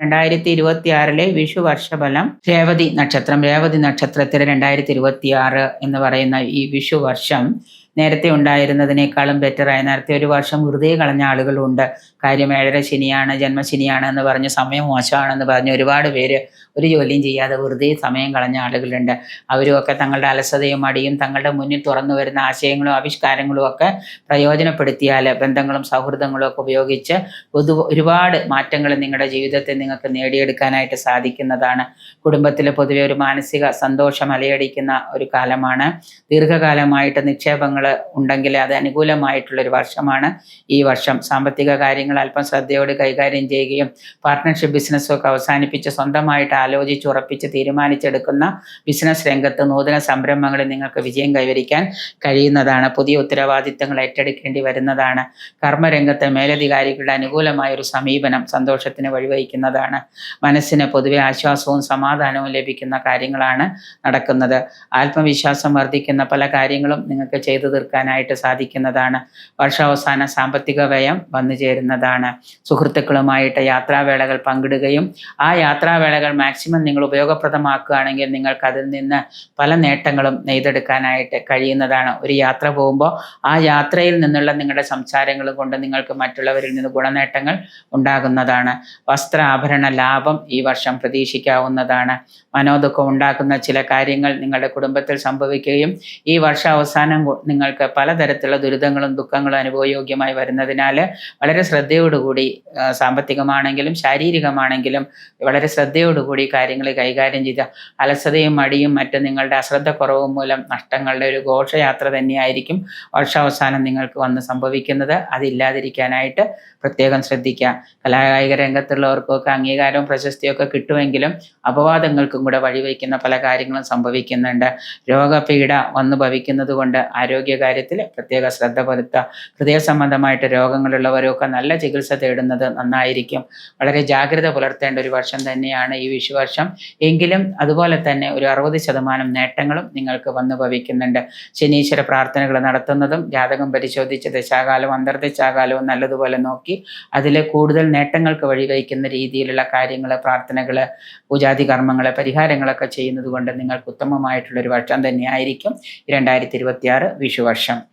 2026 വിഷു വർഷഫലം രേവതി നക്ഷത്രത്തിലെ 2026 എന്ന് പറയുന്ന ഈ വിഷു വർഷം നേരത്തെ ഉണ്ടായിരുന്നതിനേക്കാളും ബെറ്ററായി. നേരത്തെ ഒരു വർഷം വെറുതെ കളഞ്ഞ ആളുകളുണ്ട്. കാര്യം 7.5 ശനിയാണ്, ജന്മശനിയാണ് എന്ന് പറഞ്ഞ് സമയം മോശമാണെന്ന് പറഞ്ഞ് ഒരുപാട് പേര് ഒരു ജോലിയും ചെയ്യാതെ വെറുതെ സമയം കളഞ്ഞ ആളുകളുണ്ട്. അവരുമൊക്കെ തങ്ങളുടെ അലസതയും മടിയും തങ്ങളുടെ മുന്നിൽ തുറന്നു വരുന്ന ആശയങ്ങളും ആവിഷ്കാരങ്ങളും ഒക്കെ പ്രയോജനപ്പെടുത്തിയാൽ ബന്ധങ്ങളും സൗഹൃദങ്ങളും ഒക്കെ ഉപയോഗിച്ച് ഒരുപാട് മാറ്റങ്ങൾ നിങ്ങളുടെ ജീവിതത്തിൽ നിങ്ങൾക്ക് നേടിയെടുക്കാനായിട്ട് സാധിക്കുന്നതാണ്. കുടുംബത്തിൽ പൊതുവെ ഒരു മാനസിക സന്തോഷം അലയടിക്കുന്ന ഒരു കാലമാണ്. ദീർഘകാലമായിട്ട് നിക്ഷേപങ്ങൾ ഉണ്ടെങ്കിൽ അത് അനുകൂലമായിട്ടുള്ളൊരു വർഷമാണ് ഈ വർഷം. സാമ്പത്തിക കാര്യങ്ങൾ അല്പം ശ്രദ്ധയോടെ കൈകാര്യം ചെയ്യുകയും പാർട്ട്ണർഷിപ്പ് ബിസിനസ്സൊക്കെ അവസാനിപ്പിച്ച് സ്വന്തമായിട്ട് ആലോചിച്ച് ഉറപ്പിച്ച് തീരുമാനിച്ചെടുക്കുന്ന ബിസിനസ് രംഗത്ത് നൂതന സംരംഭങ്ങളിൽ നിങ്ങൾക്ക് വിജയം കൈവരിക്കാൻ കഴിയുന്നതാണ്. പുതിയ ഉത്തരവാദിത്തങ്ങൾ ഏറ്റെടുക്കേണ്ടി വരുന്നതാണ്. കർമ്മരംഗത്തെ മേലധികാരികളുടെ അനുകൂലമായ ഒരു സമീപനം സന്തോഷത്തിന് വഴിവഹിക്കുന്നതാണ്. മനസ്സിന് പൊതുവെ ആശ്വാസവും സമാധാനവും ലഭിക്കുന്ന കാര്യങ്ങളാണ് നടക്കുന്നത്. ആത്മവിശ്വാസം വർദ്ധിക്കുന്ന പല കാര്യങ്ങളും നിങ്ങൾക്ക് ചെയ്തു തീർക്കാനായിട്ട് സാധിക്കുന്നതാണ്. വർഷാവസാന സാമ്പത്തിക വ്യയം വന്നു ചേരുന്നതാണ്. സുഹൃത്തുക്കളുമായിട്ട് യാത്രാവേളകൾ പങ്കിടുകയും ആ യാത്രാവേളകൾ മാക്സിമം നിങ്ങൾ ഉപയോഗപ്രദമാക്കുകയാണെങ്കിൽ നിങ്ങൾക്ക് അതിൽ നിന്ന് പല നേട്ടങ്ങളും നെയ്തെടുക്കാനായിട്ട് കഴിയുന്നതാണ്. ഒരു യാത്ര പോകുമ്പോൾ ആ യാത്രയിൽ നിന്നുള്ള നിങ്ങളുടെ സംസാരങ്ങൾ കൊണ്ട് നിങ്ങൾക്ക് മറ്റുള്ളവരിൽ നിന്ന് ഗുണനേട്ടങ്ങൾ ഉണ്ടാകുന്നതാണ്. വസ്ത്ര ആഭരണ ലാഭം ഈ വർഷം പ്രതീക്ഷിക്കാവുന്നതാണ്. മനോദുഃഖം ഉണ്ടാക്കുന്ന ചില കാര്യങ്ങൾ നിങ്ങളുടെ കുടുംബത്തിൽ സംഭവിക്കുകയും ഈ വർഷാവസാനം നിങ്ങൾക്ക് പലതരത്തിലുള്ള ദുരിതങ്ങളും ദുഃഖങ്ങളും അനുഭവയോഗ്യമായി വരുന്നതിനാൽ വളരെ ശ്രദ്ധയോടുകൂടി സാമ്പത്തികമാണെങ്കിലും ശാരീരികമാണെങ്കിലും വളരെ ശ്രദ്ധയോടുകൂടി കാര്യങ്ങൾ കൈകാര്യം ചെയ്ത അലസതയും മടിയും മറ്റ് നിങ്ങളുടെ അശ്രദ്ധക്കുറവും മൂലം നഷ്ടങ്ങളുടെ ഒരു ഘോഷയാത്ര തന്നെയായിരിക്കും വർഷാവസാനം നിങ്ങൾക്ക് വന്ന് സംഭവിക്കുന്നത്. അതില്ലാതിരിക്കാനായിട്ട് പ്രത്യേകം ശ്രദ്ധിക്കുക. കലാകായിക രംഗത്തുള്ളവർക്കൊക്കെ അംഗീകാരവും പ്രശസ്തിയൊക്കെ കിട്ടുമെങ്കിലും അപവാദങ്ങൾക്കും കൂടെ വഴിവെക്കുന്ന പല കാര്യങ്ങളും സംഭവിക്കുന്നുണ്ട്. രോഗപീഠ വന്നു ഭവിക്കുന്നത് കൊണ്ട് ആരോഗ്യകാര്യത്തിൽ പ്രത്യേക ശ്രദ്ധ പുലർത്തുക. ഹൃദയ സംബന്ധമായിട്ട് രോഗങ്ങളുള്ളവരൊക്കെ നല്ല ചികിത്സ തേടുന്നത് നന്നായിരിക്കും. വളരെ ജാഗ്രത പുലർത്തേണ്ട ഒരു വർഷം തന്നെയാണ് ഈ വിഷുവർഷം. എങ്കിലും അതുപോലെ തന്നെ ഒരു 60% നേട്ടങ്ങളും നിങ്ങൾക്ക് വന്നു ഭവിക്കുന്നുണ്ട്. ശനീശ്വര പ്രാർത്ഥനകൾ നടത്തുന്നതും ജാതകം പരിശോധിച്ച് ദശാകാലവും അന്തർദശാകാലവും നല്ലതുപോലെ നോക്കി അതിൽ കൂടുതൽ നേട്ടങ്ങൾക്ക് വഴിവഹിക്കുന്ന രീതിയിലുള്ള കാര്യങ്ങൾ, പ്രാർത്ഥനകൾ, പൂജാതി കർമ്മങ്ങൾ, പരിഹാരങ്ങളൊക്കെ ചെയ്യുന്നത് കൊണ്ട് നിങ്ങൾക്ക് ഉത്തമമായിട്ടുള്ളൊരു വർഷം തന്നെയായിരിക്കും 2026 വിഷുവർഷം.